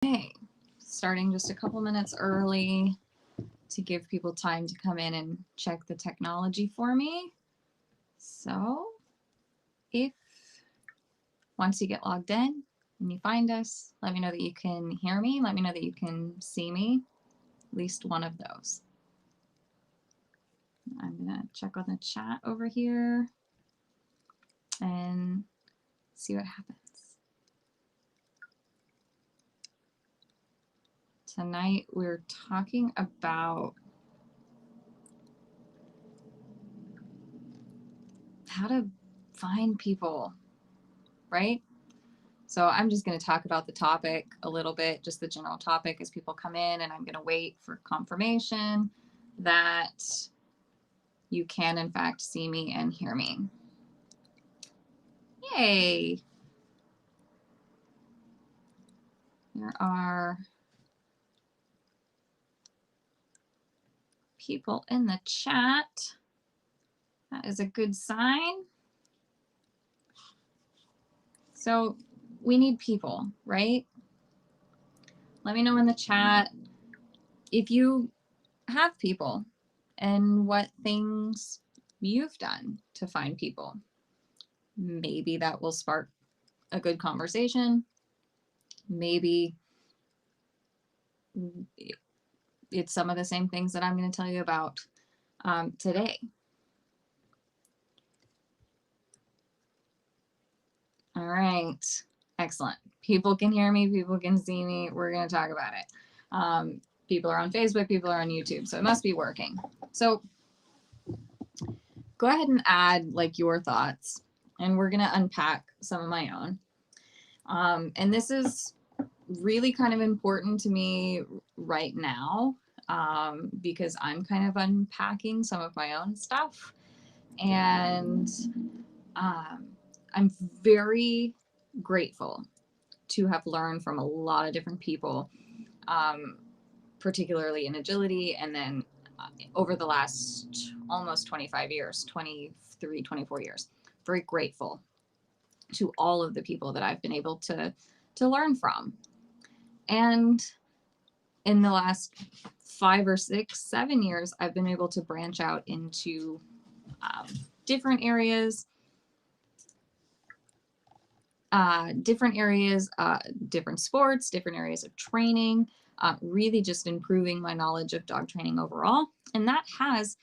Okay, starting just a couple minutes early to give people time to come in and check the technology for me. So if once you get logged in and you find us, let me know that you can hear me. Let me know that you can see me, at least one of those. I'm gonna check on the chat over here and see what happens. Tonight we're talking about how to find people, right? So I'm just going to talk about the topic a little bit, just the general topic as people come in, and I'm going to wait for confirmation that you can in fact see me and hear me. Yay! There are people in the chat. That is a good sign. So we need people, right? Let me know in the chat if you have people and what things you've done to find people. Maybe that will spark a good conversation. Maybe it's some of the same things that I'm going to tell you about today. All right. Excellent. People can hear me. People can see me. We're going to talk about it. People are on Facebook. People are on YouTube. So it must be working. So go ahead and add like your thoughts. And we're going to unpack some of my own. And this is really kind of important to me right now because I'm kind of unpacking some of my own stuff. And I'm very grateful to have learned from a lot of different people, particularly in agility. And then over the last almost 25 years, 23, 24 years, very grateful to all of the people that I've been able to learn from. And in the last 5 or 6, 7 years, I've been able to branch out into different areas, different sports, different areas of training, really just improving my knowledge of dog training overall. And that has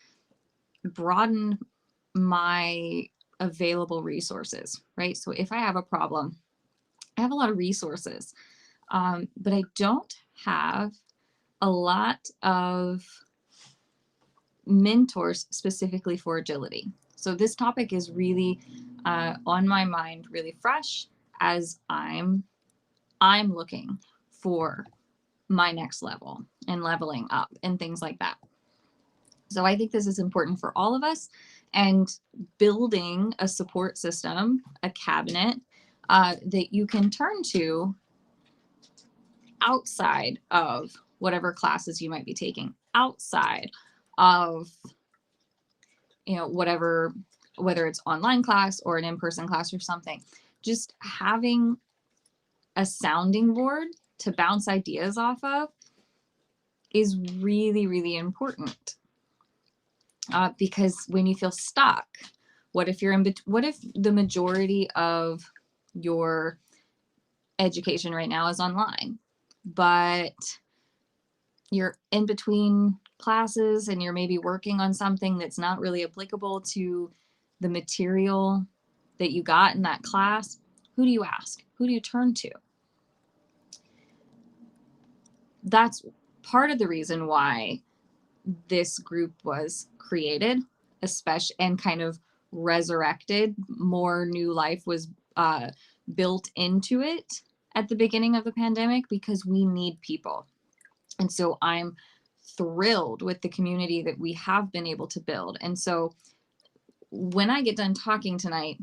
broadened my available resources, right? So if I have a problem, I have a lot of resources, but I don't have a lot of mentors specifically for agility. So this topic is really on my mind, really fresh as I'm looking for my next level and leveling up and things like that. So I think this is important for all of us, and building a support system, a cabinet that you can turn to outside of whatever classes you might be taking, outside of, whatever, whether it's online class or an in-person class or something. Just having a sounding board to bounce ideas off of is really, really important. Because when you feel stuck, what if the majority of your education right now is online, but you're in between classes and you're maybe working on something that's not really applicable to the material that you got in that class? Who do you ask? Who do you turn to? That's part of the reason why this group was created, especially, and kind of resurrected. More new life was built into it at the beginning of the pandemic because we need people. And so I'm thrilled with the community that we have been able to build. And so when I get done talking tonight,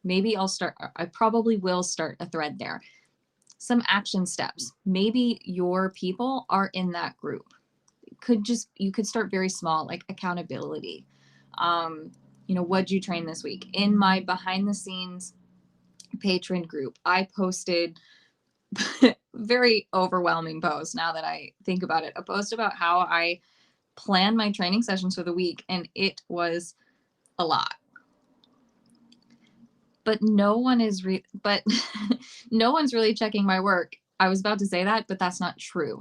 maybe I probably will start a thread there. Some action steps. Maybe your people are in that group. You could start very small, like accountability. What'd you train this week? In my behind the scenes patron group, I posted very overwhelming post now that I think about it, a post about how I plan my training sessions for the week, and it was a lot. But no one is no one's really checking my work. I was about to say that, but that's not true.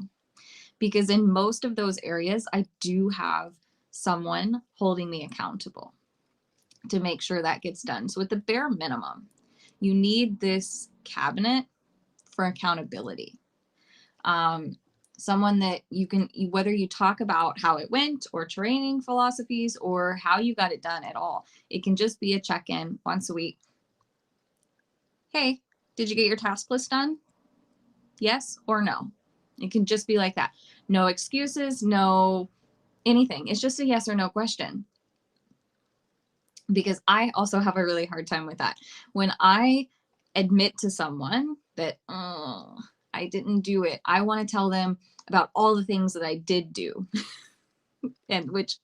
Because in most of those areas, I do have someone holding me accountable to make sure that gets done. So at the bare minimum, you need this cabinet for accountability. Someone that you can, whether you talk about how it went or training philosophies or how you got it done at all, it can just be a check-in once a week. Hey, did you get your task list done? Yes or no? It can just be like that. No excuses, no anything. It's just a yes or no question. Because I also have a really hard time with that. When I admit to someone that, oh, I didn't do it, I want to tell them about all the things that I did do and which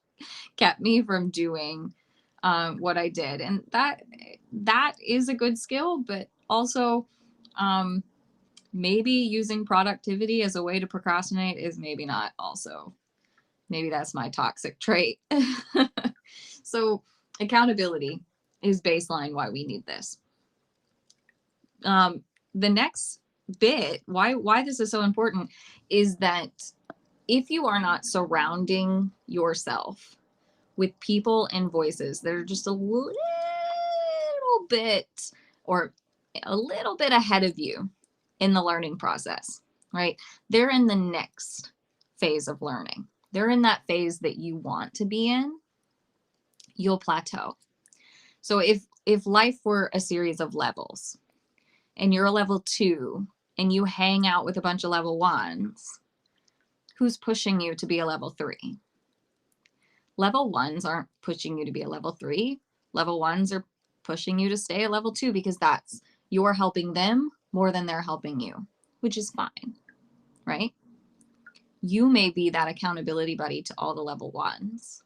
kept me from doing what I did. And that is a good skill, but also maybe using productivity as a way to procrastinate is maybe not also. Maybe that's my toxic trait. So accountability is baseline why we need this. The next bit, why this is so important, is that if you are not surrounding yourself with people and voices that are just a little bit or a little bit ahead of you in the learning process, right? They're in the next phase of learning. They're in that phase that you want to be in, you'll plateau. So if life were a series of levels and you're a level 2 and you hang out with a bunch of level 1s, who's pushing you to be a level 3? Level 1s aren't pushing you to be a level 3. Level 1s are pushing you to stay a level 2 because that's, you're helping them more than they're helping you, which is fine, right? You may be that accountability buddy to all the level 1s,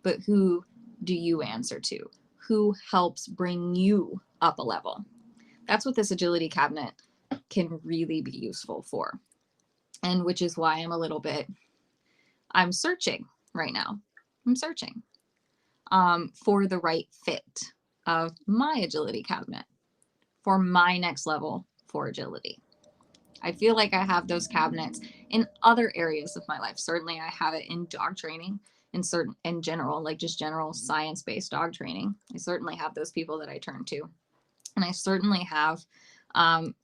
but who do you answer to? Who helps bring you up a level? That's what this agility cabinet can really be useful for. And which is why I'm searching right now. I'm searching for the right fit of my agility cabinet for my next level for agility. I feel like I have those cabinets in other areas of my life. Certainly I have it in dog training, in general, like just general science-based dog training. I certainly have those people that I turn to. And I certainly have, I'm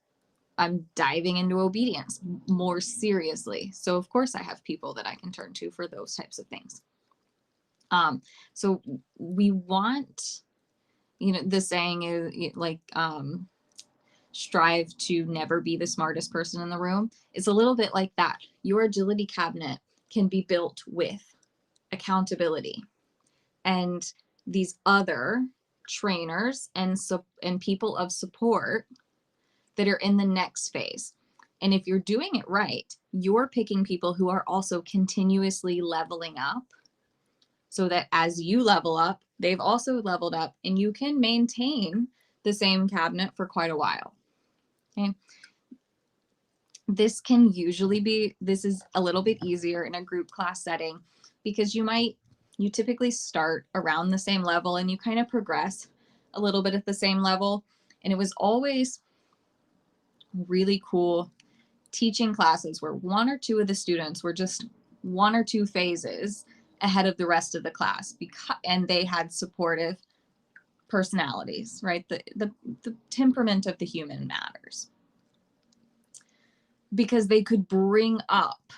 diving into obedience more seriously. So of course I have people that I can turn to for those types of things. So we want, the saying is like, strive to never be the smartest person in the room. It's a little bit like that. Your agility cabinet can be built with accountability and these other trainers and people of support that are in the next phase. And if you're doing it right, you're picking people who are also continuously leveling up so that as you level up, they've also leveled up and you can maintain the same cabinet for quite a while. Okay. This is a little bit easier in a group class setting because you typically start around the same level and you kind of progress a little bit at the same level. And it was always really cool teaching classes where one or two of the students were just one or two phases ahead of the rest of the class and they had supportive personalities, right? The temperament of the human matters. Because they could bring up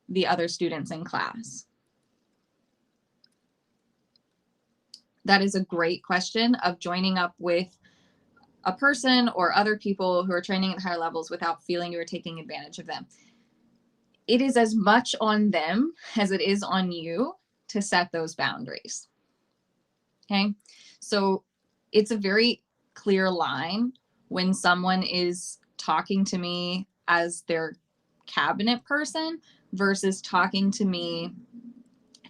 the other students in class. That is a great question of joining up with a person or other people who are training at higher levels without feeling you are taking advantage of them. It is as much on them as it is on you to set those boundaries. Okay, so it's a very clear line when someone is talking to me as their cabinet person versus talking to me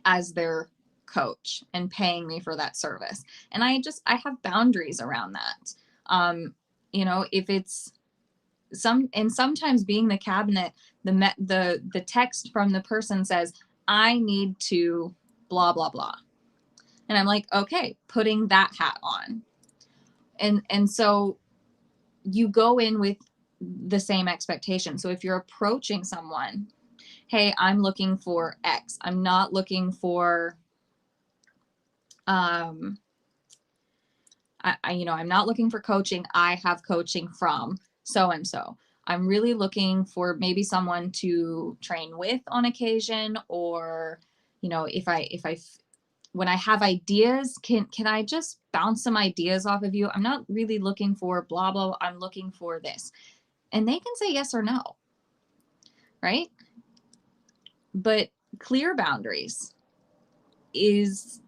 as their coach and paying me for that service. And I have boundaries around that. If it's sometimes being the cabinet, the text from the person says, I need to blah, blah, blah. And I'm like, okay, putting that hat on. And so you go in with the same expectation. So if you're approaching someone, hey, I'm looking for X. I'm not looking for, I'm not looking for coaching. I have coaching from so-and-so. I'm really looking for maybe someone to train with on occasion, or, when I have ideas, can I just bounce some ideas off of you? I'm not really looking for blah, blah. I'm looking for this. And they can say yes or no, right? But clear boundaries is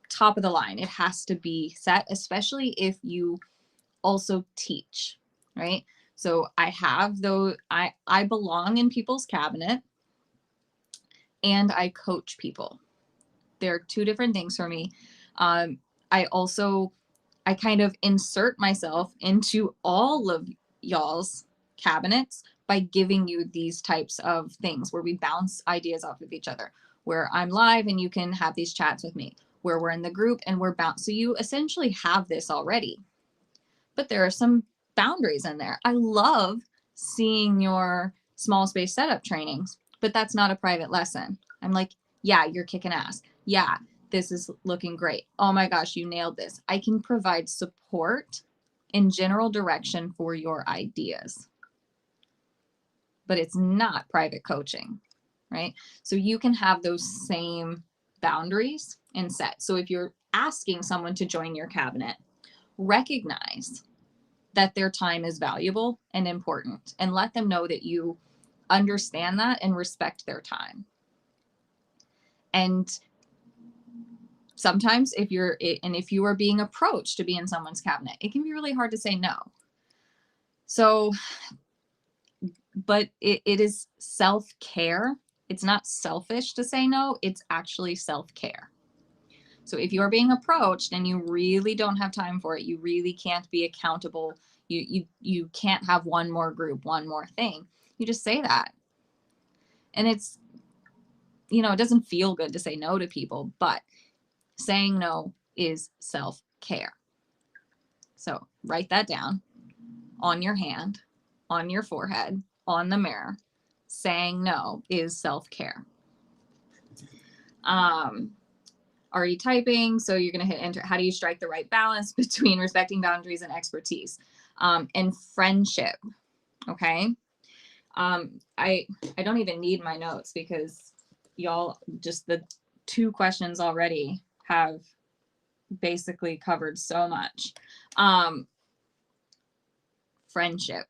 top of the line. It has to be set, especially if you also teach, right? So I have those, I belong in people's cabinet and I coach people. They're two different things for me. I kind of insert myself into all of y'all's cabinets by giving you these types of things where we bounce ideas off of each other, where I'm live and you can have these chats with me, where we're in the group and we're bound. So you essentially have this already, but there are some boundaries in there. I love seeing your small space setup trainings, but that's not a private lesson. I'm like, yeah, you're kicking ass. Yeah, this is looking great. Oh my gosh, you nailed this. I can provide support and general direction for your ideas, but it's not private coaching, right? So you can have those same boundaries and set. So if you're asking someone to join your cabinet, recognize that their time is valuable and important, and let them know that you understand that and respect their time. And sometimes if you are being approached to be in someone's cabinet, it can be really hard to say no. So, but it is self-care. It's not selfish to say no. It's actually self-care. So if you are being approached and you really don't have time for it, you really can't be accountable, you can't have one more group, one more thing, you just say that. And it's, it doesn't feel good to say no to people, but saying no is self-care. So write that down on your hand, on your forehead, on the mirror. Saying no is self-care. Already typing, so you're going to hit enter. How do you strike the right balance between respecting boundaries and expertise and friendship? Okay. I don't even need my notes because y'all, just the 2 questions already have basically covered so much. Friendship.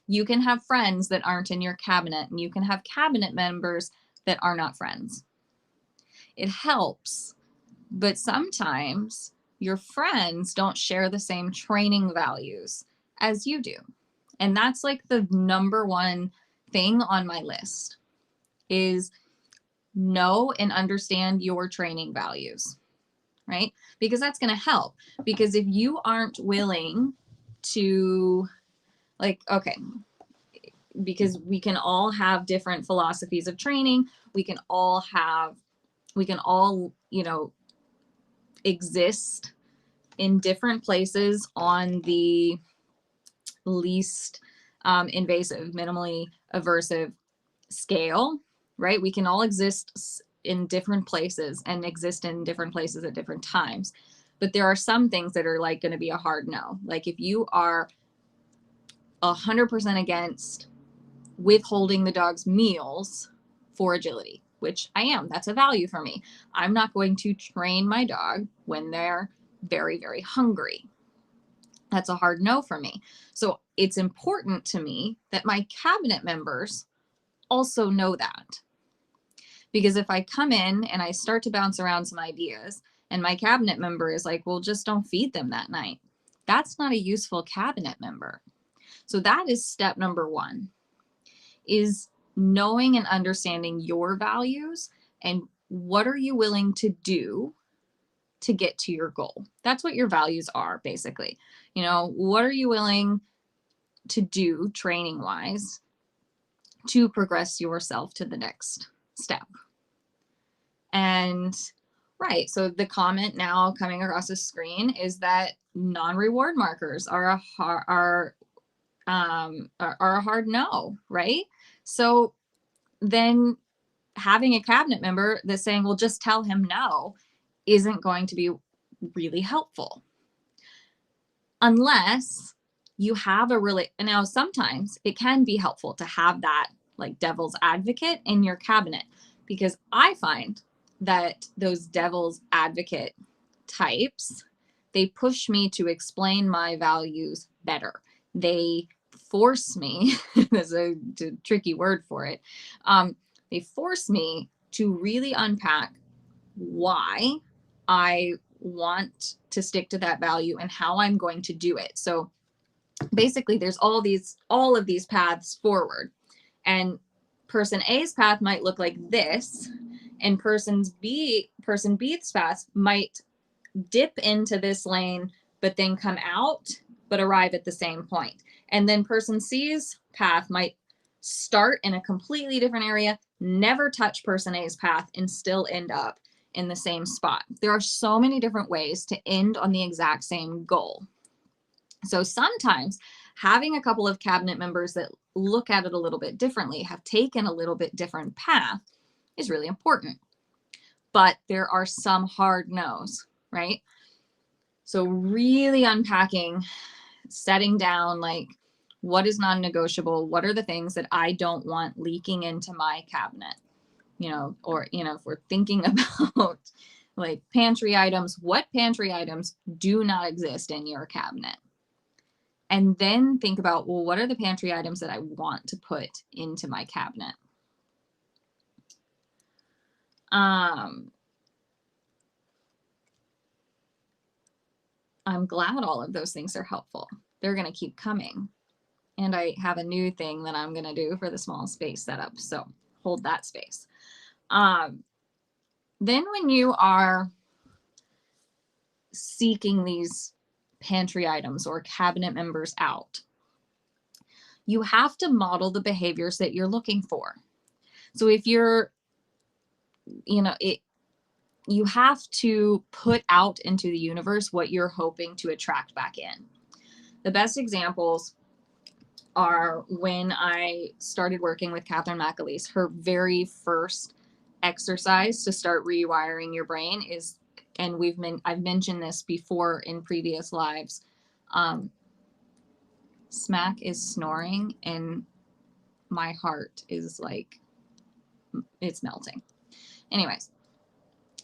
You can have friends that aren't in your cabinet, and you can have cabinet members that are not friends. It helps, but sometimes your friends don't share the same training values as you do. And that's like the number one thing on my list is know and understand your training values, right? Because that's going to help. Because if you aren't willing to, like, okay, because we can all have different philosophies of training. We can all, exist in different places on the least invasive, minimally aversive scale, right? We can all exist in different places and exist in different places at different times. But there are some things that are like going to be a hard no. Like if you are 100% against withholding the dog's meals for agility, which I am, that's a value for me. I'm not going to train my dog when they're very, very hungry. That's a hard no for me. So it's important to me that my cabinet members also know that. Because if I come in and I start to bounce around some ideas and my cabinet member is like, well, just don't feed them that night, that's not a useful cabinet member. So that is step number 1, is knowing and understanding your values and what are you willing to do to get to your goal. That's what your values are, basically. You know, what are you willing to do training wise to progress yourself to the next step? And right, so the comment now coming across the screen is that non-reward markers are a hard no, right? So then having a cabinet member that's saying, well, just tell him no, isn't going to be really helpful. Unless you have a really, now sometimes it can be helpful to have that like devil's advocate in your cabinet, because I find that those devil's advocate types, they push me to explain my values better. They force me, there's a tricky word for it, they force me to really unpack why I want to stick to that value and how I'm going to do it. So basically there's all of these paths forward, and person A's path might look like this, and person B's path might dip into this lane but then come out but arrive at the same point. And then person C's path might start in a completely different area, never touch person A's path, and still end up in the same spot. There are so many different ways to end on the exact same goal. So sometimes having a couple of cabinet members that look at it a little bit differently, have taken a little bit different path, is really important. But there are some hard no's, right? So really unpacking, setting down like, what is non-negotiable? What are the things that I don't want leaking into my cabinet? You know, or, you know, if we're thinking about like pantry items, what pantry items do not exist in your cabinet? And then think about, well, what are the pantry items that I want to put into my cabinet? I'm glad all of those things are helpful. They're going to keep coming. And I have a new thing that I'm going to do for the small space setup. So hold that space. Then when you are seeking these pantry items or cabinet members out, you have to model the behaviors that you're looking for. So if you're, you know, you have to put out into the universe what you're hoping to attract back in. The best examples are when I started working with Catherine McAleese. Her very first exercise to start rewiring your brain is, and I've mentioned this before in previous lives, Smack is snoring and my heart is like, it's melting. Anyways,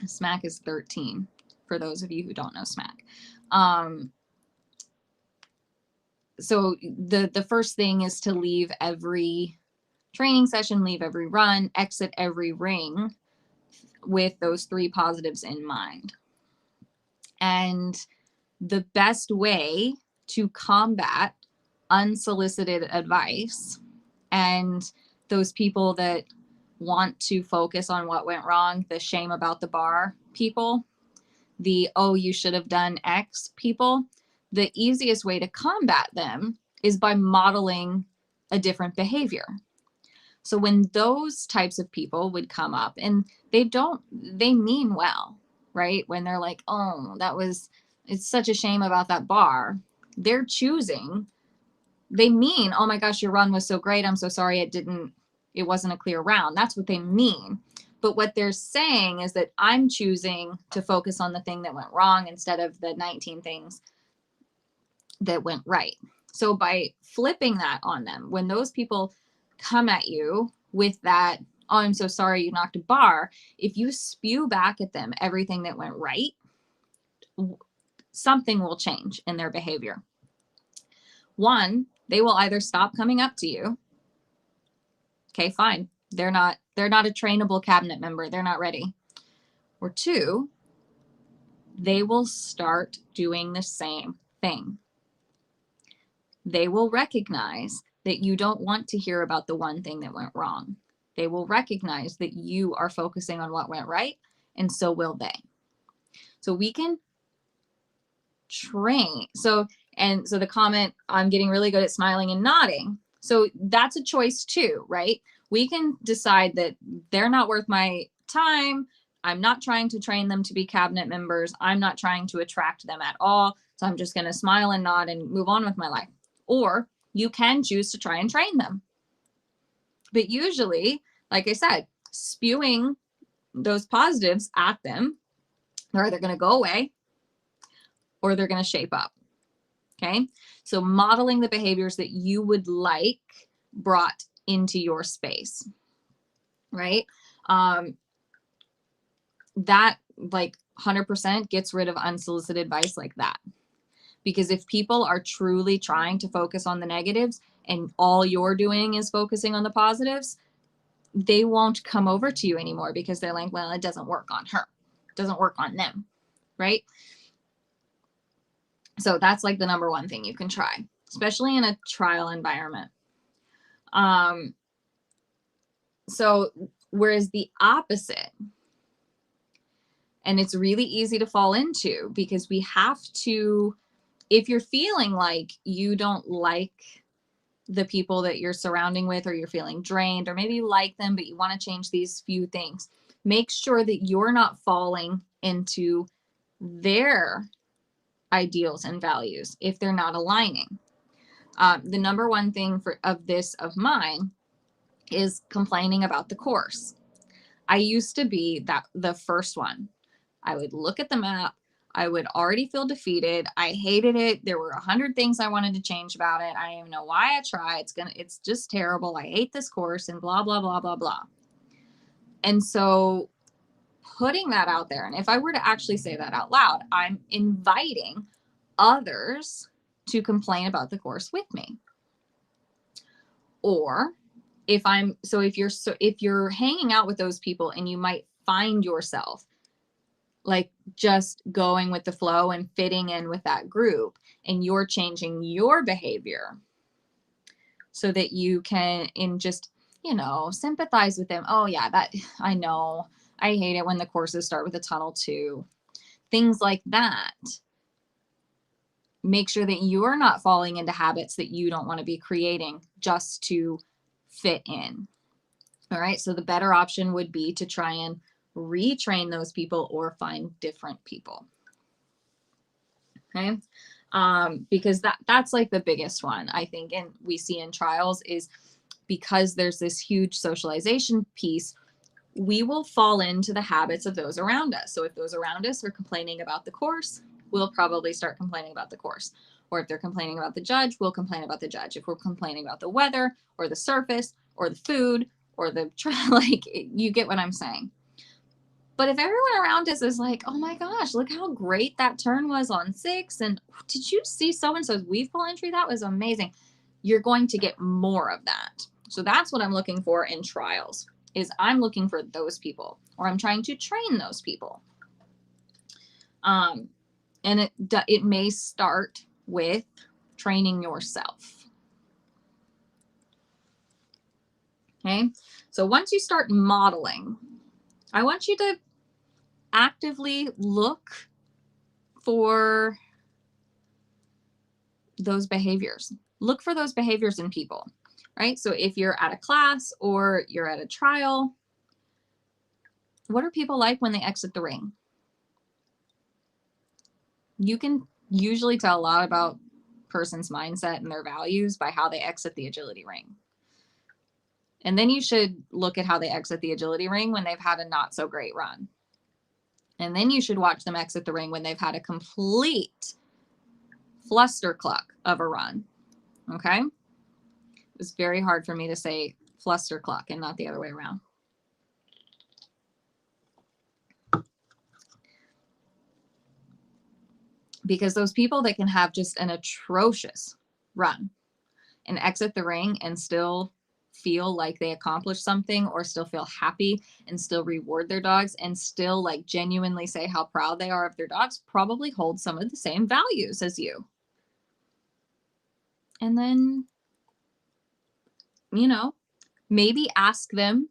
Smack is 13, for those of you who don't know Smack. So the first thing is to leave every training session, leave every run, exit every ring with those 3 positives in mind. And the best way to combat unsolicited advice and those people that want to focus on what went wrong, the shame about the bar people, the, oh, you should have done X people, the easiest way to combat them is by modeling a different behavior. So when those types of people would come up, and they mean well, right? When they're like, oh, it's such a shame about that bar. They're choosing, they mean, oh my gosh, your run was so great. I'm so sorry it wasn't a clear round. That's what they mean. But what they're saying is that I'm choosing to focus on the thing that went wrong instead of the 19 things that went right. So by flipping that on them, when those people come at you with that, oh, I'm so sorry you knocked a bar, if you spew back at them everything that went right, something will change in their behavior. One, they will either stop coming up to you. Okay, fine. They're not a trainable cabinet member. They're not ready. Or 2, they will start doing the same thing. They will recognize that you don't want to hear about the one thing that went wrong. They will recognize that you are focusing on what went right, and so will they. So we can train. So the comment, I'm getting really good at smiling and nodding. So that's a choice too, right? We can decide that they're not worth my time. I'm not trying to train them to be cabinet members. I'm not trying to attract them at all. So I'm just going to smile and nod and move on with my life. Or you can choose to try and train them. But usually, like I said, spewing those positives at them, they're either going to go away or they're going to shape up. Okay. So modeling the behaviors that you would like brought into your space, right? That like 100% gets rid of unsolicited advice like that. Because if people are truly trying to focus on the negatives and all you're doing is focusing on the positives, they won't come over to you anymore because they're like, well, it doesn't work on her. It doesn't work on them, right? So that's like the number one thing you can try, especially in a trial environment. So whereas the opposite, and it's really easy to fall into because we have to, if you're feeling like you don't like the people that you're surrounding with, or you're feeling drained, or maybe you like them, but you want to change these few things, make sure that you're not falling into their ideals and values if they're not aligning. The number one thing of mine is complaining about the course. I used to be the first one. I would look at the map. I would already feel defeated. I hated it. There were 100 things I wanted to change about it. I don't even know why I try. It's just terrible. I hate this course and blah, blah, blah, blah, blah. And so putting that out there, and if I were to actually say that out loud, I'm inviting others to complain about the course with me. Or if you're hanging out with those people and you might find yourself like just going with the flow and fitting in with that group, and you're changing your behavior so that you can sympathize with them. Oh yeah, that I know. I hate it when the courses start with a tunnel too. Things like that. Make sure that you're not falling into habits that you don't want to be creating just to fit in. All right. So the better option would be to try and retrain those people or find different people. Okay. Because that's like the biggest one, I think, and we see in trials is because there's this huge socialization piece, we will fall into the habits of those around us. So if those around us are complaining about the course, we'll probably start complaining about the course. Or if they're complaining about the judge, we'll complain about the judge. If we're complaining about the weather or the surface or the food or like, you get what I'm saying. But if everyone around us is like, oh my gosh, look how great that turn was on 6. And did you see so-and-so's weave pull entry? That was amazing. You're going to get more of that. So that's what I'm looking for in trials, is I'm looking for those people, or I'm trying to train those people. And it may start with training yourself. Okay. So once you start modeling, I want you to actively look for those behaviors. Look for those behaviors in people, right? So if you're at a class or you're at a trial, what are people like when they exit the ring? You can usually tell a lot about a person's mindset and their values by how they exit the agility ring. And then you should look at how they exit the agility ring when they've had a not so great run. And then you should watch them exit the ring when they've had a complete flustercluck of a run. Okay? It was very hard for me to say flustercluck and not the other way around. Because those people that can have just an atrocious run and exit the ring and still feel like they accomplished something, or still feel happy and still reward their dogs and still like genuinely say how proud they are of their dogs, probably hold some of the same values as you. And then, maybe ask them,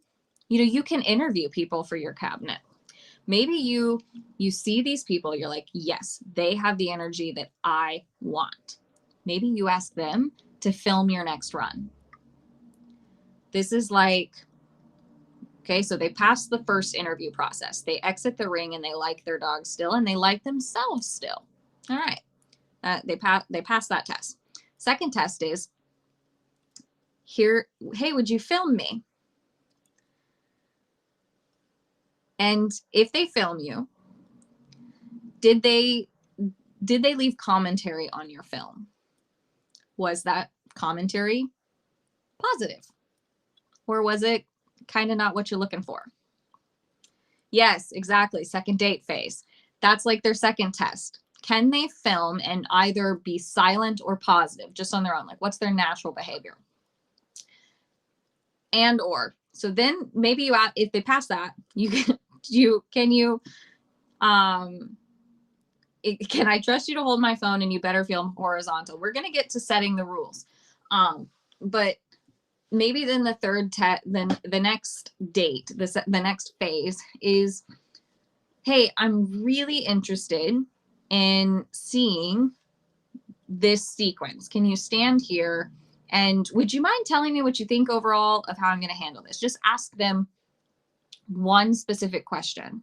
you can interview people for your cabinet, Maybe you see these people, you're like, yes, they have the energy that I want. Maybe you ask them to film your next run. This is like, okay, so they pass the first interview process. They exit the ring and they like their dog still and they like themselves still. All right. They pass that test. Second test is here, hey, would you film me? And if they film you, did they leave commentary on your film? Was that commentary positive? Or was it kind of not what you're looking for? Yes, exactly. Second date phase. That's like their second test. Can they film and either be silent or positive just on their own? Like, what's their natural behavior? And or, so then maybe you, if they pass that, can I trust you to hold my phone and you better film horizontal? We're going to get to setting the rules. But maybe then the then the next date, the next phase is, hey, I'm really interested in seeing this sequence. Can you stand here? And would you mind telling me what you think overall of how I'm going to handle this? Just ask them one specific question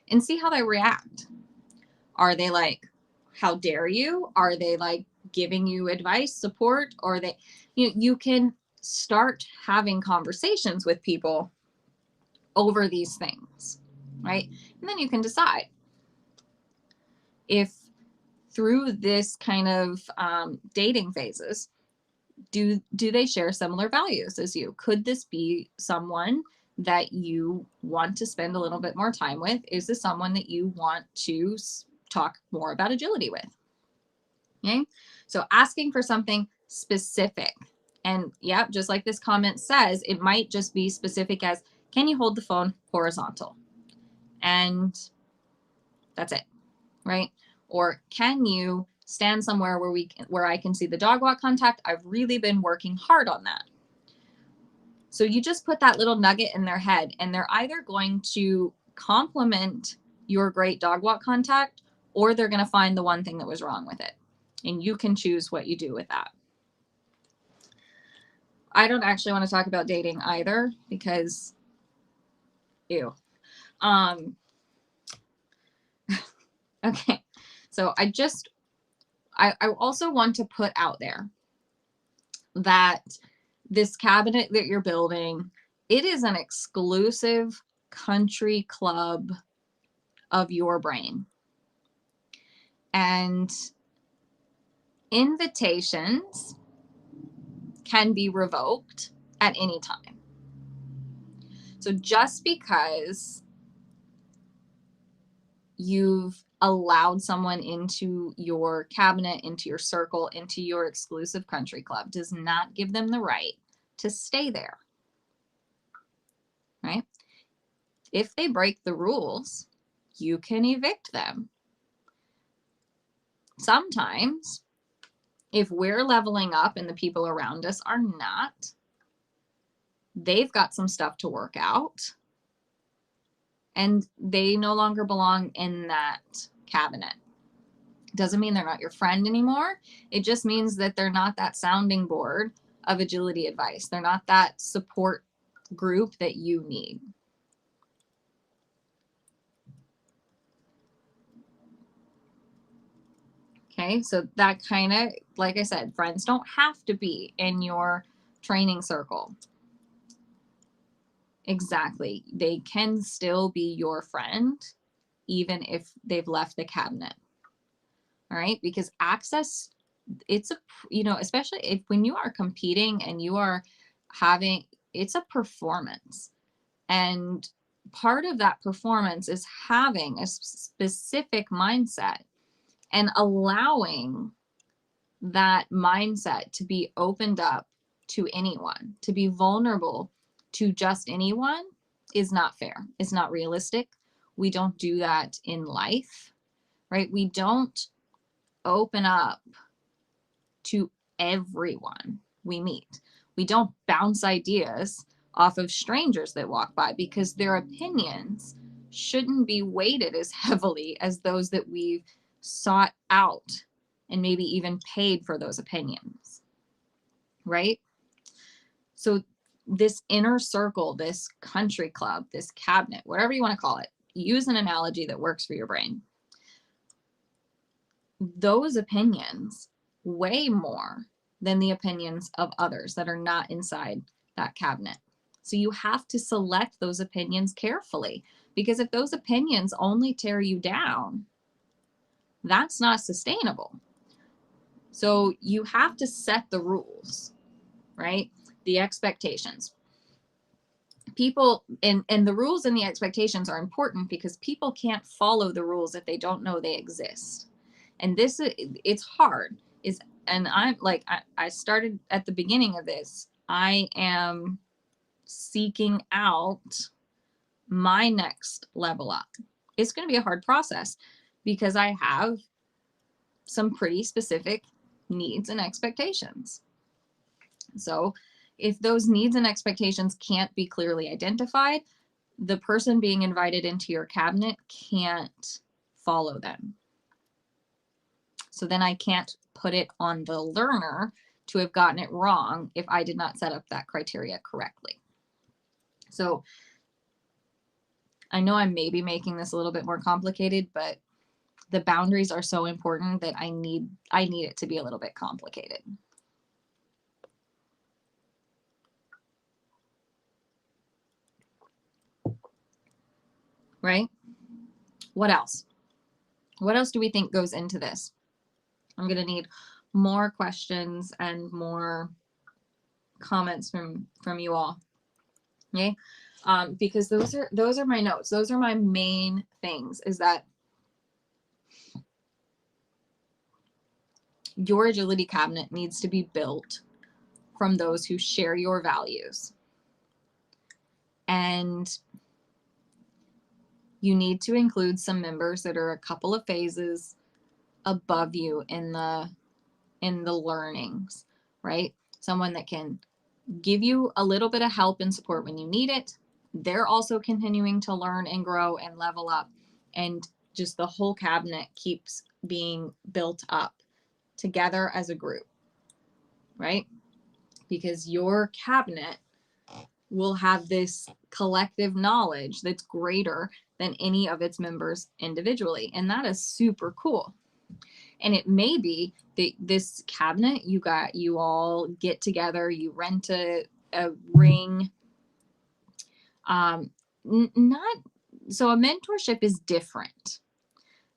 and see how they react. Are they like, how dare you? Are they like giving you advice, support? Or they, you can start having conversations with people over these things, right? And then you can decide if through this kind of dating phases, do they share similar values as you? Could this be someone that you want to spend a little bit more time with? Is this someone that you want to talk more about agility with? Okay, so asking for something specific. And yeah, just like this comment says, it might just be specific as, can you hold the phone horizontal? And that's it, right? Or can you stand somewhere where I can see the dog walk contact? I've really been working hard on that. So you just put that little nugget in their head and they're either going to compliment your great dog walk contact or they're going to find the one thing that was wrong with it. And you can choose what you do with that. I don't actually want to talk about dating either because, ew. Okay. So I also want to put out there that this cabinet that you're building, it is an exclusive country club of your brain. And invitations can be revoked at any time. So just because you've allowed someone into your cabinet, into your circle, into your exclusive country club does not give them the right to stay there, right? If they break the rules, you can evict them. Sometimes, if we're leveling up and the people around us are not, they've got some stuff to work out and they no longer belong in that cabinet. Doesn't mean they're not your friend anymore. It just means that they're not that sounding board of agility advice. They're not that support group that you need. Okay, so that kind of, like I said, friends don't have to be in your training circle. Exactly. They can still be your friend, even if they've left the cabinet. All right, because access, it's a, especially if when you are competing and you are having, it's a performance. And part of that performance is having a specific mindset and allowing that mindset to be opened up to anyone, to be vulnerable to just anyone is not fair. It's not realistic. We don't do that in life, right? We don't open up to everyone we meet. We don't bounce ideas off of strangers that walk by because their opinions shouldn't be weighted as heavily as those that we've sought out and maybe even paid for those opinions, right? So this inner circle, this country club, this cabinet, whatever you want to call it, use an analogy that works for your brain. Those opinions weigh more than the opinions of others that are not inside that cabinet. So you have to select those opinions carefully, because if those opinions only tear you down, that's not sustainable. So you have to set the rules, right? The expectations. People, and the rules and the expectations are important because people can't follow the rules if they don't know they exist. And this, it's hard. And I'm like, I started at the beginning of this. I am seeking out my next level up. It's going to be a hard process because I have some pretty specific needs and expectations. So if those needs and expectations can't be clearly identified, the person being invited into your cabinet can't follow them. So then I can't put it on the learner to have gotten it wrong if I did not set up that criteria correctly. So I know I'm maybe making this a little bit more complicated, but the boundaries are so important that I need it to be a little bit complicated. Right? What else? What else do we think goes into this? I'm going to need more questions and more comments from you all. Okay? Because those are my notes. Those are my main things, is that your agility cabinet needs to be built from those who share your values. And you need to include some members that are a couple of phases above you in the learnings, right? Someone that can give you a little bit of help and support when you need it. They're also continuing to learn and grow and level up, and just the whole cabinet keeps being built up together as a group, right? Because your cabinet will have this collective knowledge that's greater than any of its members individually. And that is super cool. And it may be that this cabinet, you all get together, you rent a ring. So a mentorship is different.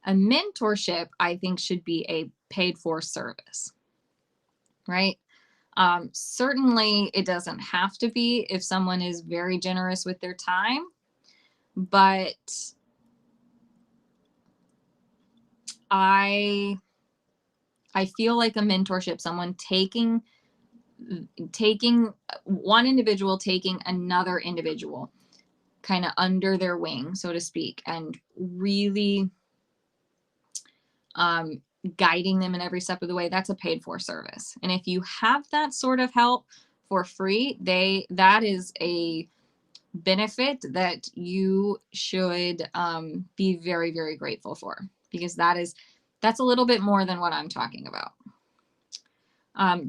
A mentorship, I think, should be a paid for service, right? Certainly it doesn't have to be if someone is very generous with their time, but I feel like a mentorship, someone taking one individual, taking another individual kind of under their wing, so to speak, and really guiding them in every step of the way, that's a paid for service. And if you have that sort of help for free, that is a benefit that you should be very, very grateful for, because that's a little bit more than what I'm talking about.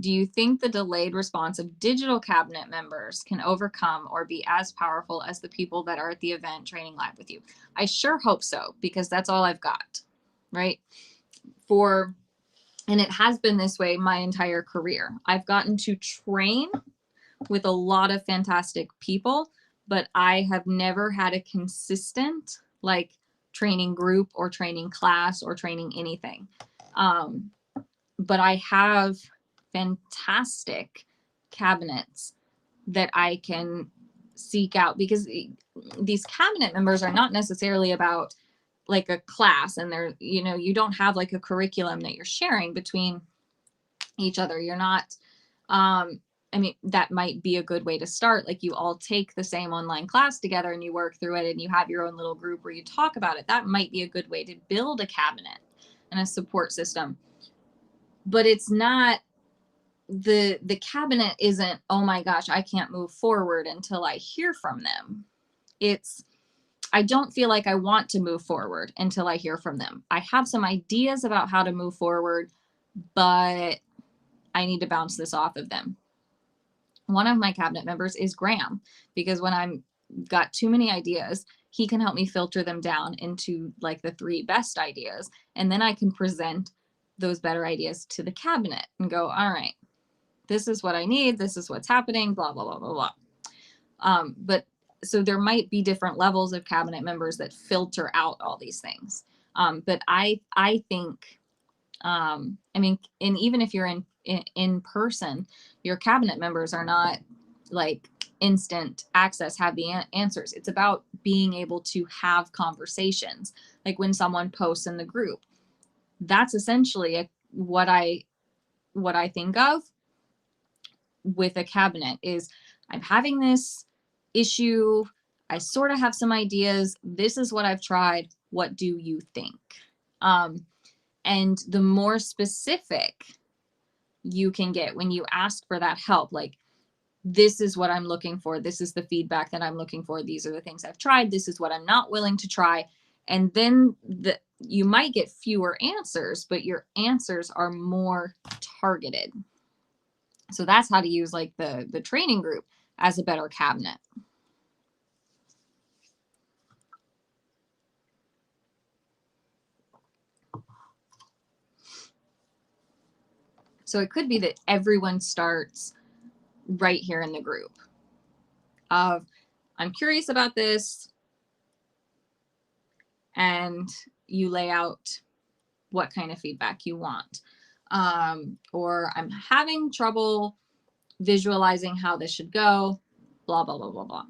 Do you think the delayed response of digital cabinet members can overcome or be as powerful as the people that are at the event training live with you? I sure hope so, because that's all I've got, right? And it has been this way my entire career. I've gotten to train with a lot of fantastic people, but I have never had a consistent like training group or training class or training anything. But I have fantastic cabinets that I can seek out, because these cabinet members are not necessarily about like a class, and they're, you don't have like a curriculum that you're sharing between each other. You're not, I mean, that might be a good way to start. Like, you all take the same online class together and you work through it and you have your own little group where you talk about it. That might be a good way to build a cabinet and a support system. But it's not, the cabinet isn't, oh my gosh, I can't move forward until I hear from them. It's, I don't feel like I want to move forward until I hear from them. I have some ideas about how to move forward, but I need to bounce this off of them. One of my cabinet members is Graham, because when I'm got too many ideas, he can help me filter them down into like the 3 best ideas. And then I can present those better ideas to the cabinet and go, all right, this is what I need. This is what's happening, blah, blah, blah, blah, blah. But so there might be different levels of cabinet members that filter out all these things. But I think, I mean, and even if you're in person, your cabinet members are not like instant access, have the answers. It's about being able to have conversations. Like when someone posts in the group, that's essentially what I think of with a cabinet is, I'm having this issue. I sort of have some ideas. This is what I've tried. What do you think? And the more specific you can get when you ask for that help, like, this is what I'm looking for. This is the feedback that I'm looking for. These are the things I've tried. This is what I'm not willing to try. And then you might get fewer answers, but your answers are more targeted. So that's how to use like the training group as a better cabinet. So it could be that everyone starts right here in the group of, I'm curious about this, and you lay out what kind of feedback you want. Or I'm having trouble visualizing how this should go, blah, blah, blah, blah, blah.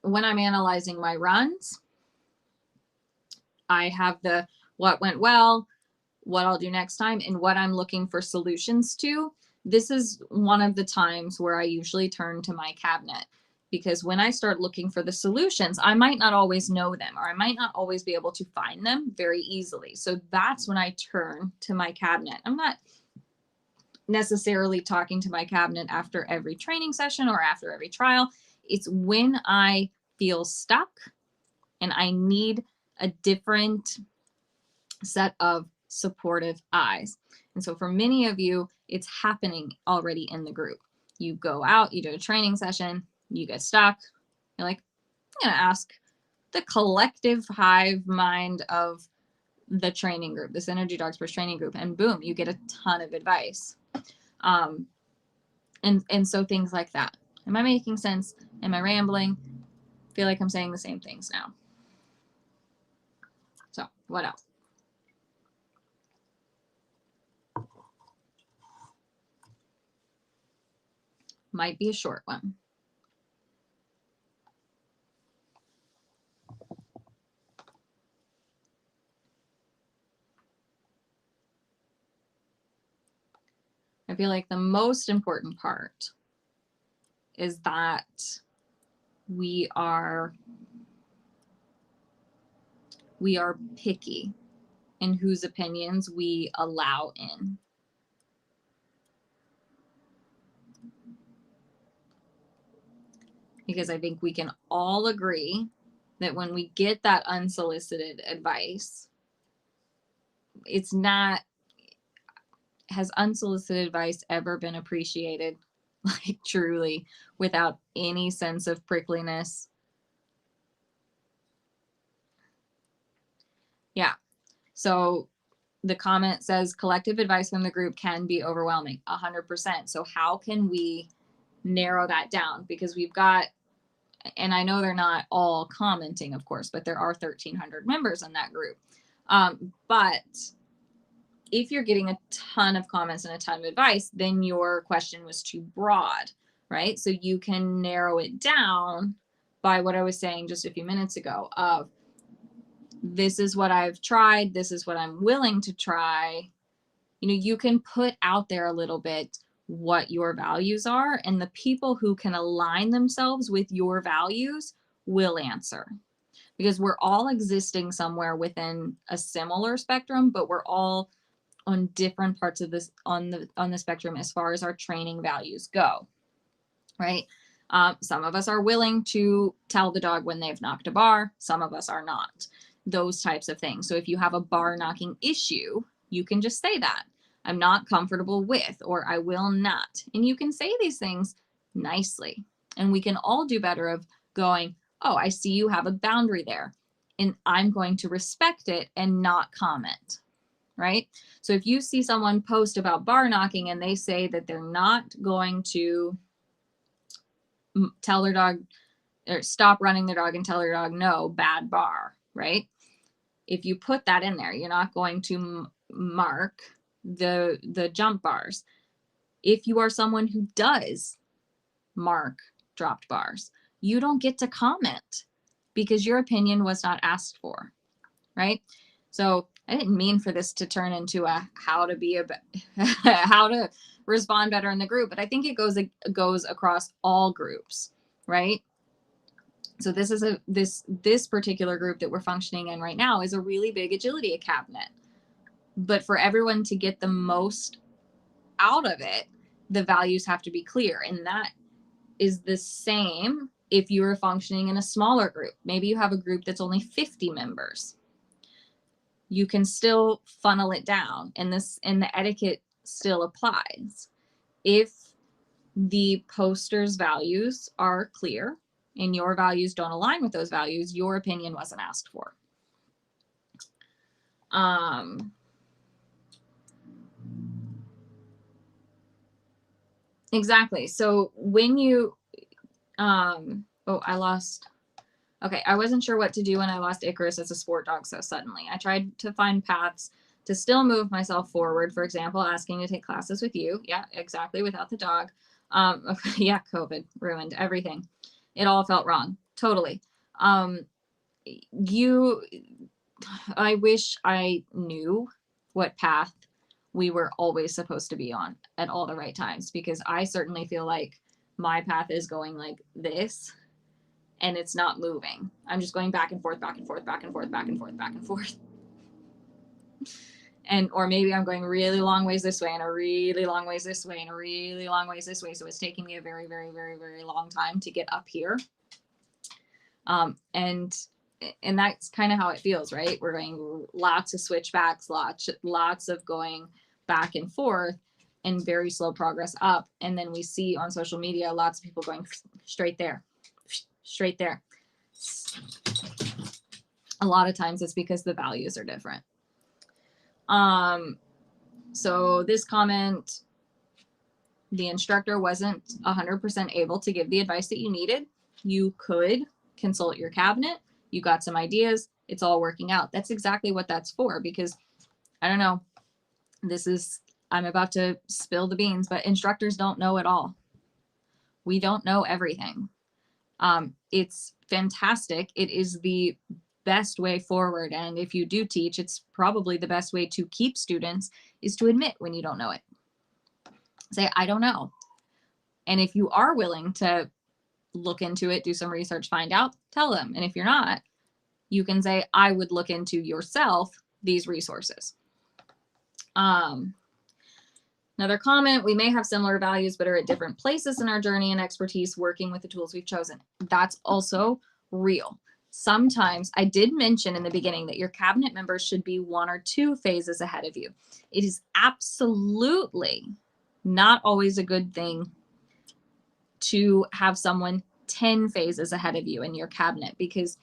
When I'm analyzing my runs, I have the what went well, what I'll do next time, and what I'm looking for solutions to. This is one of the times where I usually turn to my cabinet, because when I start looking for the solutions, I might not always know them, or I might not always be able to find them very easily. So that's when I turn to my cabinet. I'm not necessarily talking to my cabinet after every training session or after every trial. It's when I feel stuck and I need a different set of supportive eyes. And so for many of you, it's happening already in the group. You go out, you do a training session, you get stuck. You're like, I'm going to ask the collective hive mind of the training group, this Energy Dog Spurs training group, and boom, you get a ton of advice. And so things like that. Am I making sense? Am I rambling? I feel like I'm saying the same things now. So what else? Might be a short one. I feel like the most important part is that we are picky in whose opinions we allow in. Because I think we can all agree that when we get that unsolicited advice, it's not, has unsolicited advice ever been appreciated, like truly, without any sense of prickliness? Yeah. So the comment says collective advice from the group can be overwhelming. 100%. So how can we narrow that down? Because we've got, and I know they're not all commenting, of course, but there are 1,300 members in that group. But if you're getting a ton of comments and a ton of advice, then your question was too broad, right? So you can narrow it down by what I was saying just a few minutes ago of, this is what I've tried, this is what I'm willing to try. You know, you can put out there a little bit what your values are, and the people who can align themselves with your values will answer. Because we're all existing somewhere within a similar spectrum, but we're all on different parts of this on the spectrum as far as our training values go. right? Some of us are willing to tell the dog when they've knocked a bar. Some of us are not. Those types of things. So if you have a bar knocking issue, you can just say that. I'm not comfortable with, or I will not. And you can say these things nicely. And we can all do better of going, oh, I see you have a boundary there. And I'm going to respect it and not comment, right? So if you see someone post about bar knocking and they say that they're not going to tell their dog or stop running their dog and tell their dog no, bad bar, right? If you put that in there, you're not going to mark the jump bars. If you are someone who does mark dropped bars, you don't get to comment because your opinion was not asked for, right? So I didn't mean for this to turn into a how to be a how to respond better in the group, but I think it goes across all groups, right? So this is this particular group that we're functioning in right now is a really big agility cabinet. But for everyone to get the most out of it, the values have to be clear. And that is the same if you are functioning in a smaller group. Maybe you have a group that's only 50 members. You can still funnel it down, and the etiquette still applies. If the poster's values are clear and your values don't align with those values, your opinion wasn't asked for. Exactly. So when you, oh, I lost, okay, I wasn't sure what to do when I lost Icarus as a sport dog so suddenly. I tried to find paths to still move myself forward. For example, asking to take classes with you. Yeah, exactly, without the dog. Yeah, COVID ruined everything. It all felt wrong. Totally. I wish I knew what path we were always supposed to be on at all the right times, because I certainly feel like my path is going like this and it's not moving. I'm just going back and forth, back and forth, back and forth, back and forth, back and forth. And, or maybe I'm going really long ways this way and a really long ways this way and a really long ways this way. So it's taking me a very, very, very, very long time to get up here. And that's kind of how it feels, right? We're going lots of switchbacks, lots of going back and forth, and very slow progress up. And then we see on social media lots of people going straight there, straight there. A lot of times it's because the values are different. So this comment, the instructor wasn't 100% able to give the advice that you needed. You could consult your cabinet. You got some ideas. It's all working out. That's exactly what that's for, because I don't know, I'm about to spill the beans, but instructors don't know it all. We don't know everything. It's fantastic. It is the best way forward. And if you do teach, it's probably the best way to keep students is to admit when you don't know it. Say, I don't know. And if you are willing to look into it, do some research, find out, tell them. And if you're not, you can say, I would look into yourself these resources. Another comment, we may have similar values, but are at different places in our journey and expertise working with the tools we've chosen. That's also real. Sometimes I did mention in the beginning that your cabinet members should be 1 or 2 phases ahead of you. It is absolutely not always a good thing to have someone 10 phases ahead of you in your cabinet, because,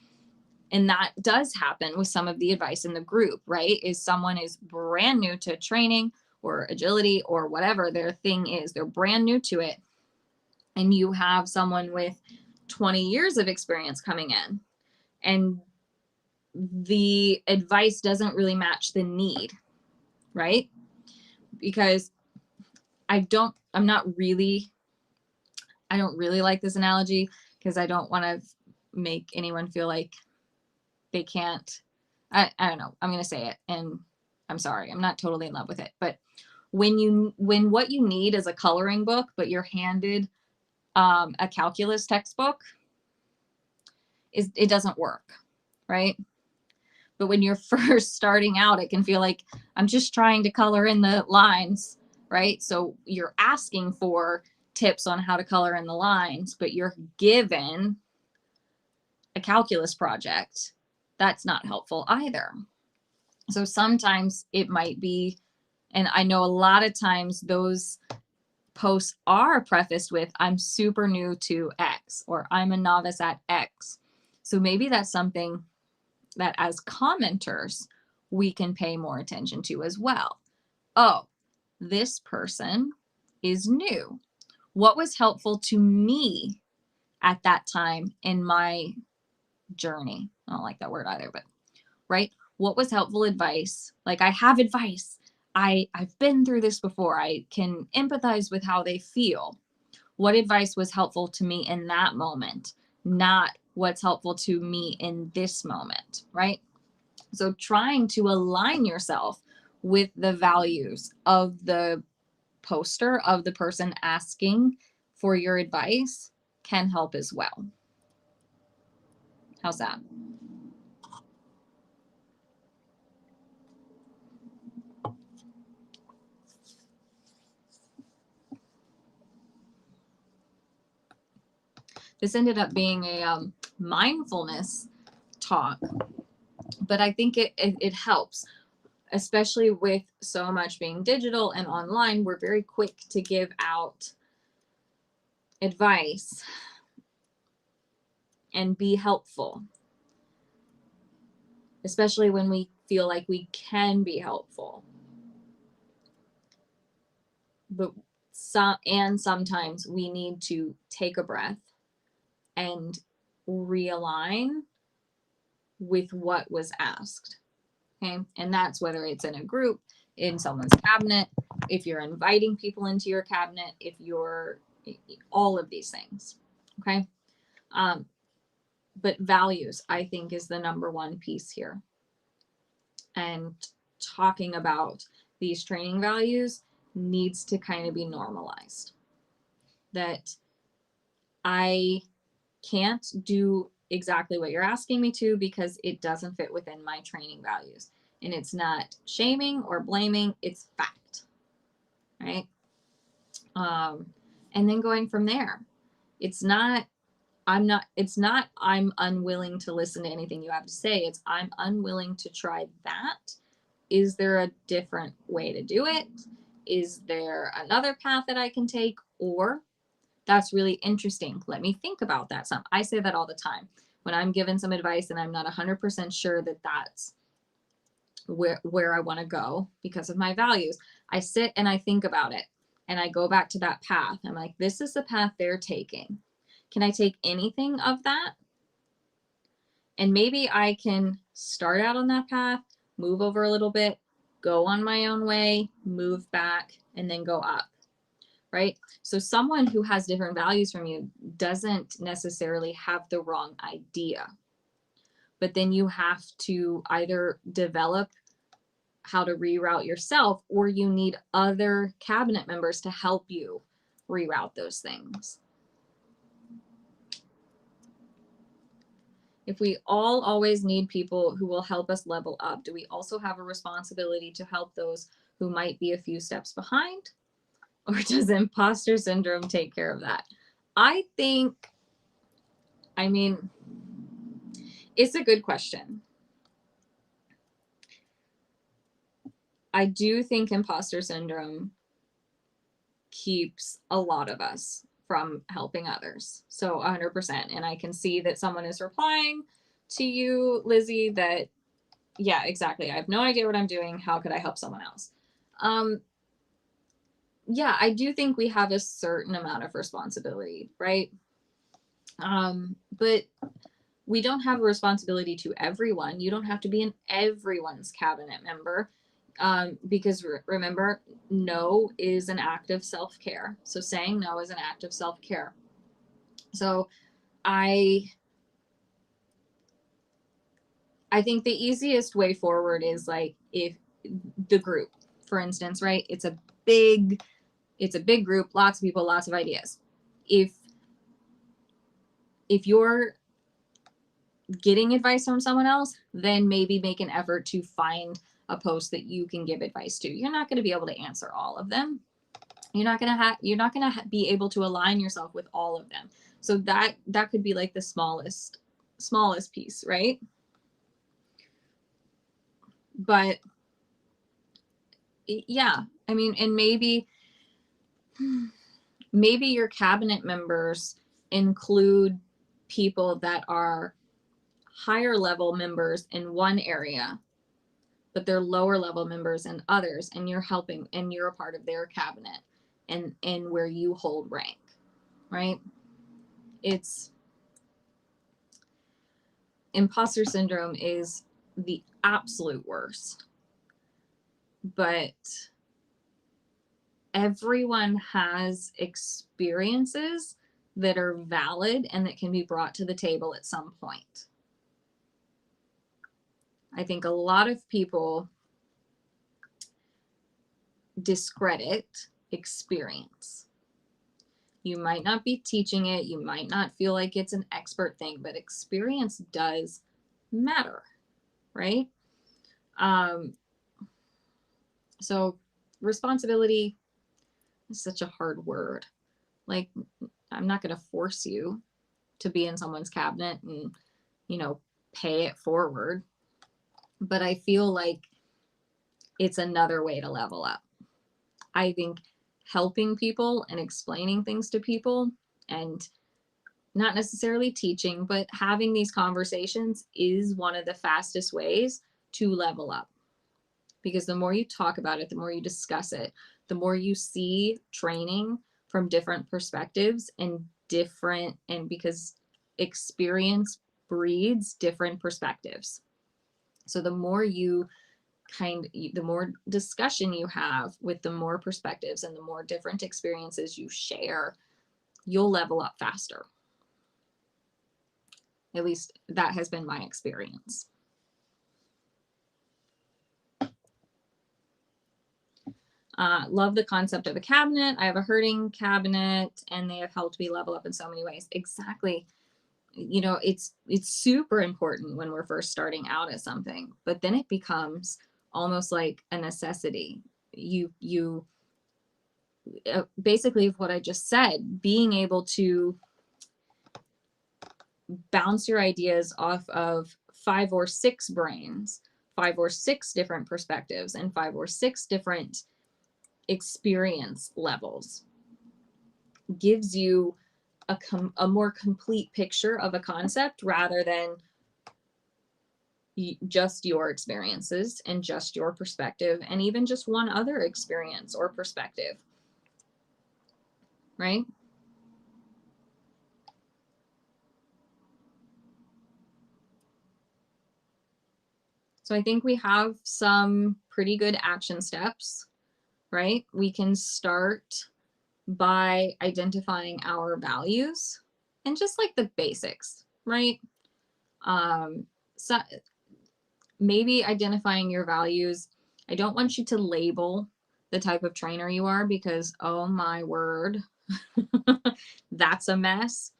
and that does happen with some of the advice in the group, right? Is someone is brand new to training or agility or whatever their thing is, they're brand new to it. And you have someone with 20 years of experience coming in, and the advice doesn't really match the need, right? Because I don't really like this analogy, because I don't want to make anyone feel like they can't, I don't know, I'm going to say it, and I'm sorry, I'm not totally in love with it. But when what you need is a coloring book, but you're handed a calculus textbook, it doesn't work, right? But when you're first starting out, it can feel like I'm just trying to color in the lines, right? So you're asking for tips on how to color in the lines, but you're given a calculus project, that's not helpful either. So sometimes it might be, and I know a lot of times those posts are prefaced with, I'm super new to X, or I'm a novice at X. So maybe that's something that as commenters, we can pay more attention to as well. Oh, this person is new. What was helpful to me at that time in my journey? I don't like that word either, but right? What was helpful advice? Like, I have advice. I've been through this before. I can empathize with how they feel. What advice was helpful to me in that moment, not what's helpful to me in this moment, right? So trying to align yourself with the values of the poster, of the person asking for your advice, can help as well. How's that? This ended up being a mindfulness talk, but I think it helps, especially with so much being digital and online. We're very quick to give out advice and be helpful, especially when we feel like we can be helpful. But sometimes we need to take a breath and realign with what was asked. Okay. And that's whether it's in a group, in someone's cabinet, if you're inviting people into your cabinet, if you're all of these things. Okay. But values, I think, is the number one piece here. And talking about these training values needs to kind of be normalized. That I can't do exactly what you're asking me to because it doesn't fit within my training values. And it's not shaming or blaming, it's fact, right? And then going from there. It's not I'm unwilling to listen to anything you have to say. It's I'm unwilling to try that. Is there a different way to do it? Is there another path that I can take? Or that's really interesting. Let me think about that some. I say that all the time. When I'm given some advice and I'm not 100% sure that that's where I want to go because of my values, I sit and I think about it and I go back to that path. I'm like, this is the path they're taking. Can I take anything of that? And maybe I can start out on that path, move over a little bit, go on my own way, move back, and then go up, right? So someone who has different values from you doesn't necessarily have the wrong idea. But then you have to either develop how to reroute yourself, or you need other cabinet members to help you reroute those things. If we all always need people who will help us level up, do we also have a responsibility to help those who might be a few steps behind? Or does imposter syndrome take care of that? I mean, it's a good question. I do think imposter syndrome keeps a lot of us from helping others. So 100%. And I can see that someone is replying to you, Lizzie, that, yeah, exactly. I have no idea what I'm doing. How could I help someone else? Yeah, I do think we have a certain amount of responsibility, right? But we don't have a responsibility to everyone. You don't have to be in everyone's cabinet member. Because remember, no is an act of self-care. So saying no is an act of self-care. So I think the easiest way forward is like if the group, for instance, right? It's a big group, lots of people, lots of ideas. If you're getting advice from someone else, then maybe make an effort to find a post that you can give advice to. You're not going to be able to answer all of them. you're not going to be able to align yourself with all of them. So that could be like the smallest piece, right? But yeah, I mean, and maybe your cabinet members include people that are higher level members in one area, but they're lower level members in others, and you're helping, and you're a part of their cabinet and where you hold rank, right? It's imposter syndrome is the absolute worst, but everyone has experiences that are valid and that can be brought to the table at some point. I think a lot of people discredit experience. You might not be teaching it, you might not feel like it's an expert thing, but experience does matter, right? So responsibility is such a hard word. Like, I'm not going to force you to be in someone's cabinet and, pay it forward. But I feel like it's another way to level up. I think helping people and explaining things to people, and not necessarily teaching, but having these conversations is one of the fastest ways to level up. Because the more you talk about it, the more you discuss it, the more you see training from different perspectives and because experience breeds different perspectives. So the more the more discussion you have with the more perspectives and the more different experiences you share, you'll level up faster. At least that has been my experience. Love the concept of a cabinet. I have a hurting cabinet and they have helped me level up in so many ways. Exactly. It's super important when we're first starting out at something, but then it becomes almost like a necessity. You basically what I just said, being able to bounce your ideas off of 5 or 6 brains, 5 or 6 different perspectives, and 5 or 6 different experience levels gives you a more complete picture of a concept rather than just your experiences and just your perspective and even just one other experience or perspective, right? So I think we have some pretty good action steps, right? We can start by identifying our values and just like the basics, right? So maybe identifying your values. I don't want you to label the type of trainer you are because, oh my word, that's a mess.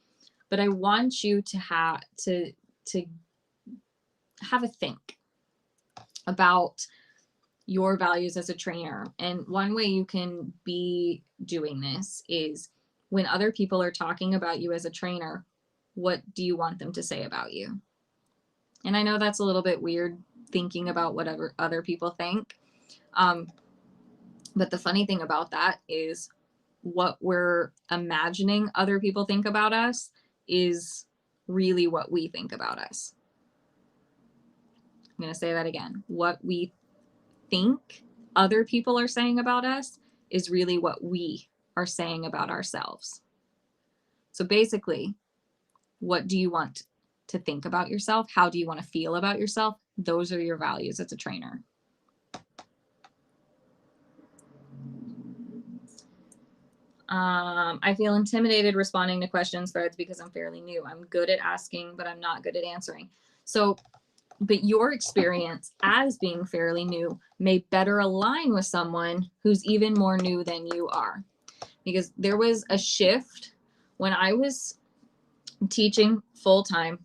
But I want you to have a think about your values as a trainer. And one way you can be doing this is when other people are talking about you as a trainer, what do you want them to say about you? And I know that's a little bit weird thinking about whatever other people think. But the funny thing about that is what we're imagining other people think about us is really what we think about us. I'm going to say that again. What we think other people are saying about us is really what we are saying about ourselves. So basically, what do you want to think about yourself? How do you want to feel about yourself? Those are your values as a trainer. I feel intimidated responding to questions threads because I'm fairly new. I'm good at asking, but I'm not good at answering. So, but your experience as being fairly new may better align with someone who's even more new than you are. Because there was a shift when I was teaching full-time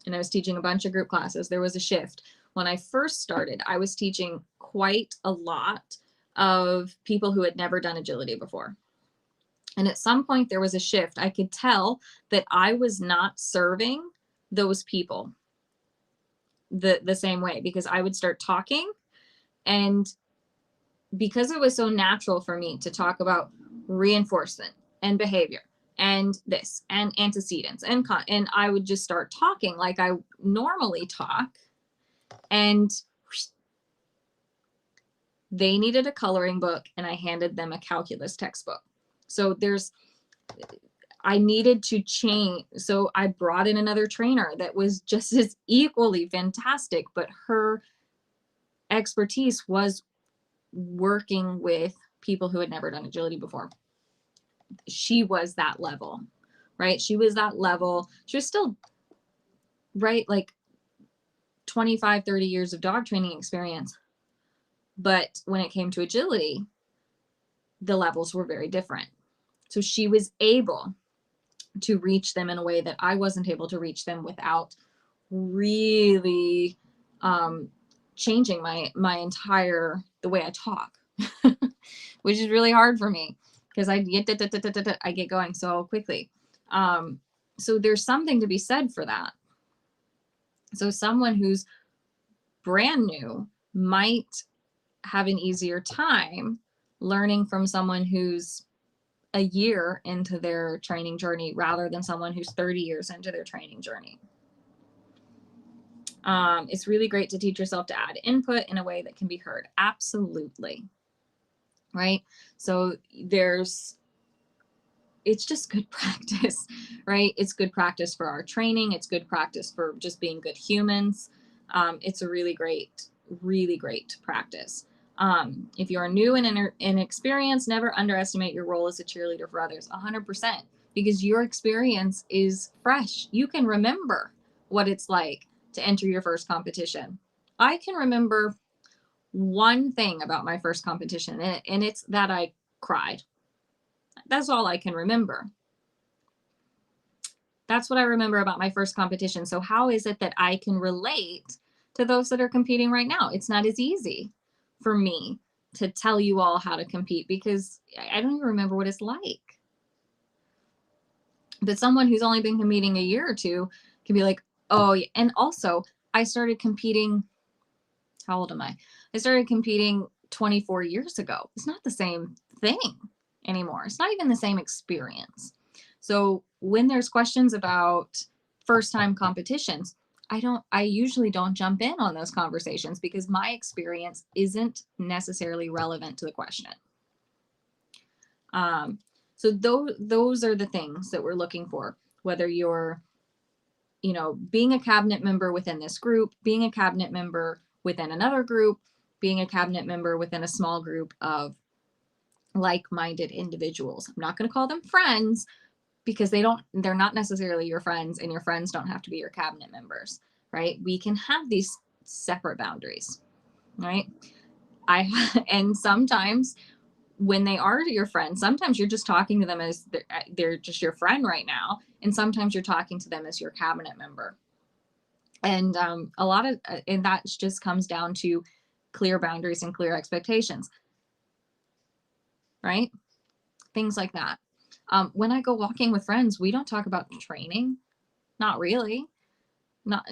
and I was teaching a bunch of group classes. There was a shift. When I first started, I was teaching quite a lot of people who had never done agility before. And at some point there was a shift. I could tell that I was not serving those people the same way, because I would start talking, and because it was so natural for me to talk about reinforcement and behavior and this and antecedents and I would just start talking like I normally talk, and they needed a coloring book and I handed them a calculus textbook. So I needed to change. So I brought in another trainer that was just as equally fantastic, but her expertise was working with people who had never done agility before. She was that level, right? She was that level. She was still, right, like 25, 30 years of dog training experience. But when it came to agility, the levels were very different. So she was able to reach them in a way that I wasn't able to reach them without really changing my entire, the way I talk, which is really hard for me because I get going so quickly. So there's something to be said for that. So someone who's brand new might have an easier time learning from someone who's a year into their training journey rather than someone who's 30 years into their training journey. It's really great to teach yourself to add input in a way that can be heard. Absolutely. Right? So it's just good practice, right? It's good practice for our training. It's good practice for just being good humans. It's a really great practice. If you are new and inexperienced, never underestimate your role as a cheerleader for others. 100%, because your experience is fresh. You can remember what it's like to enter your first competition. I can remember one thing about my first competition, and it's that I cried. That's all I can remember. That's what I remember about my first competition. So how is it that I can relate to those that are competing right now? It's not as easy for me to tell you all how to compete because I don't even remember what it's like. But someone who's only been competing a year or two can be like, oh, yeah. And also I started competing. How old am I? I started competing 24 years ago. It's not the same thing anymore. It's not even the same experience. So when there's questions about first time competitions, I usually don't jump in on those conversations because my experience isn't necessarily relevant to the question. So those are the things that we're looking for, whether you're, being a cabinet member within this group, being a cabinet member within another group, being a cabinet member within a small group of like-minded individuals. I'm not going to call them friends because they're not necessarily your friends, and your friends don't have to be your cabinet members, right? We can have these separate boundaries, right? And sometimes when they are your friends, sometimes you're just talking to them as they're just your friend right now. And sometimes you're talking to them as your cabinet member. And and that just comes down to clear boundaries and clear expectations, right? Things like that. When I go walking with friends, we don't talk about training. Not really.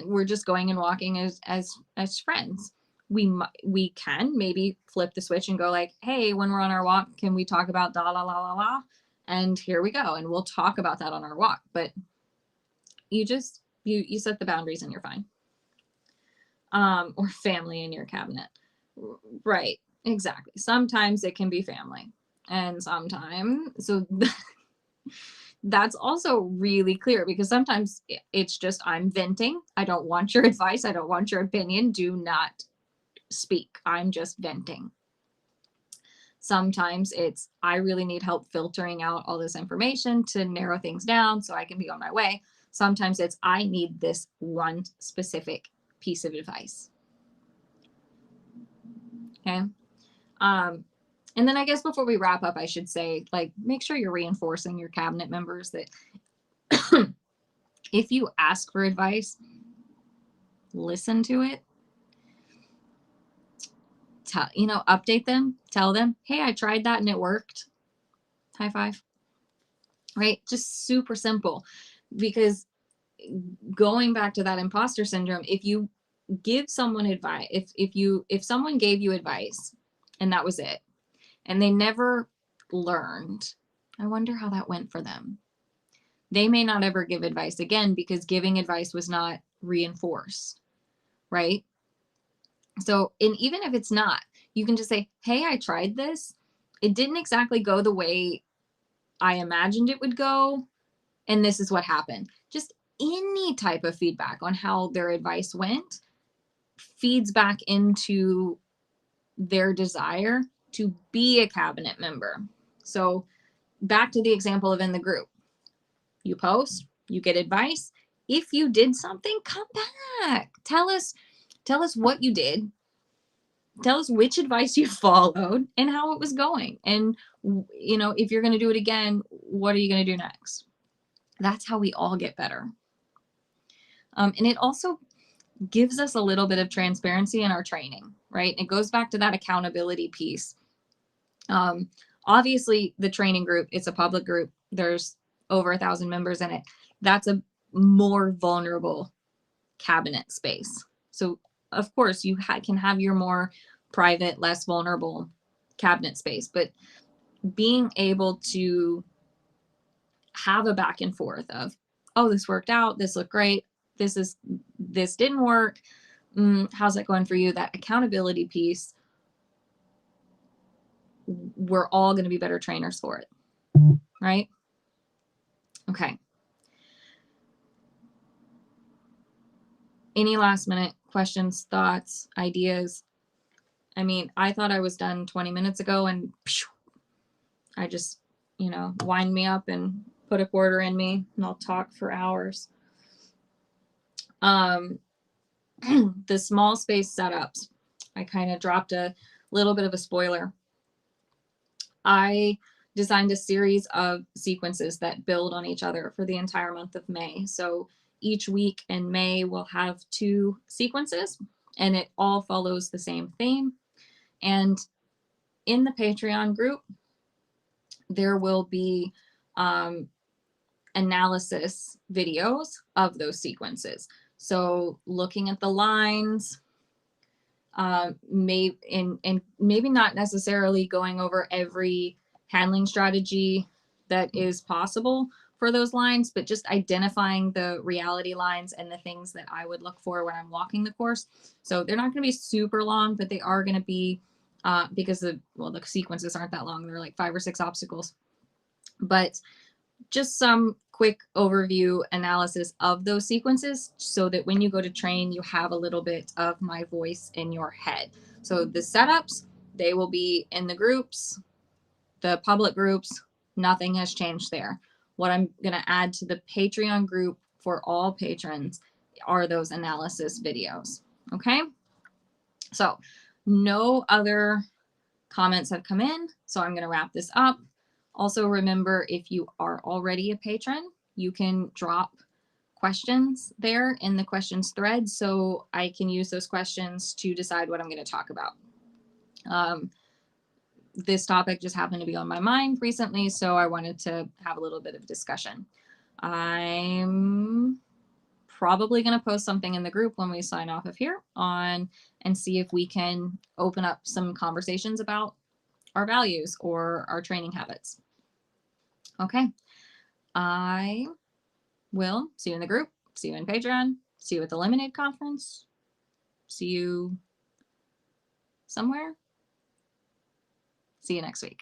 We're just going and walking as friends. We can maybe flip the switch and go like, hey, when we're on our walk, can we talk about da la la la la? And here we go. And we'll talk about that on our walk. But you just, you set the boundaries and you're fine. Or family in your cabinet. Right. Exactly. Sometimes it can be family. And sometimes, so that's also really clear because sometimes it's just, I'm venting. I don't want your advice. I don't want your opinion. Do not speak. I'm just venting. Sometimes it's, I really need help filtering out all this information to narrow things down so I can be on my way. Sometimes it's, I need this one specific piece of advice. Okay. And then I guess before we wrap up, I should say, like, make sure you're reinforcing your cabinet members that if you ask for advice, listen to it. update them, tell them, hey, I tried that and it worked. High five. Right? Just super simple. Because going back to that imposter syndrome, if you give someone advice, if someone gave you advice and that was it, and they never learned, I wonder how that went for them. They may not ever give advice again because giving advice was not reinforced, right? So, and even if it's not, you can just say, hey, I tried this. It didn't exactly go the way I imagined it would go, and this is what happened. Just any type of feedback on how their advice went feeds back into their desire to be a cabinet member. So back to the example of in the group, you post, you get advice. If you did something, come back. Tell us what you did. Tell us which advice you followed and how it was going. And, if you're going to do it again, what are you going to do next? That's how we all get better. And it also gives us a little bit of transparency in our training, right? It goes back to that accountability piece. Obviously, the training group, it's a public group. There's over 1,000 members in it. That's a more vulnerable cabinet space. So, of course, you can have your more private, less vulnerable cabinet space, but being able to have a back and forth of, oh, this worked out, this looked great, this didn't work, how's that going for you? That accountability piece, we're all going to be better trainers for it, right? Okay. Any last minute questions, thoughts, ideas? I mean, I thought I was done 20 minutes ago and I just, wind me up and put a quarter in me and I'll talk for hours. The small space setups, I kind of dropped a little bit of a spoiler. I designed a series of sequences that build on each other for the entire month of May. So each week in May, we'll have 2 sequences and it all follows the same theme. And in the Patreon group, there will be analysis videos of those sequences. So looking at the lines, maybe not necessarily going over every handling strategy that is possible for those lines, but just identifying the reality lines and the things that I would look for when I'm walking the course. So they're not going to be super long, but they are going to be because the sequences aren't that long. They're like 5 or 6 obstacles, but just some quick overview analysis of those sequences so that when you go to train, you have a little bit of my voice in your head. So the setups, they will be in the groups, the public groups, nothing has changed there. What I'm going to add to the Patreon group for all patrons are those analysis videos. Okay. So no other comments have come in. So I'm going to wrap this up. Also, remember, if you are already a patron, you can drop questions there in the questions thread so I can use those questions to decide what I'm going to talk about. This topic just happened to be on my mind recently, so I wanted to have a little bit of discussion. I'm probably going to post something in the group when we sign off of here and see if we can open up some conversations about our values or our training habits. Okay. I will see you in the group, see you in Patreon, see you at the Lemonade Conference, see you somewhere. See you next week.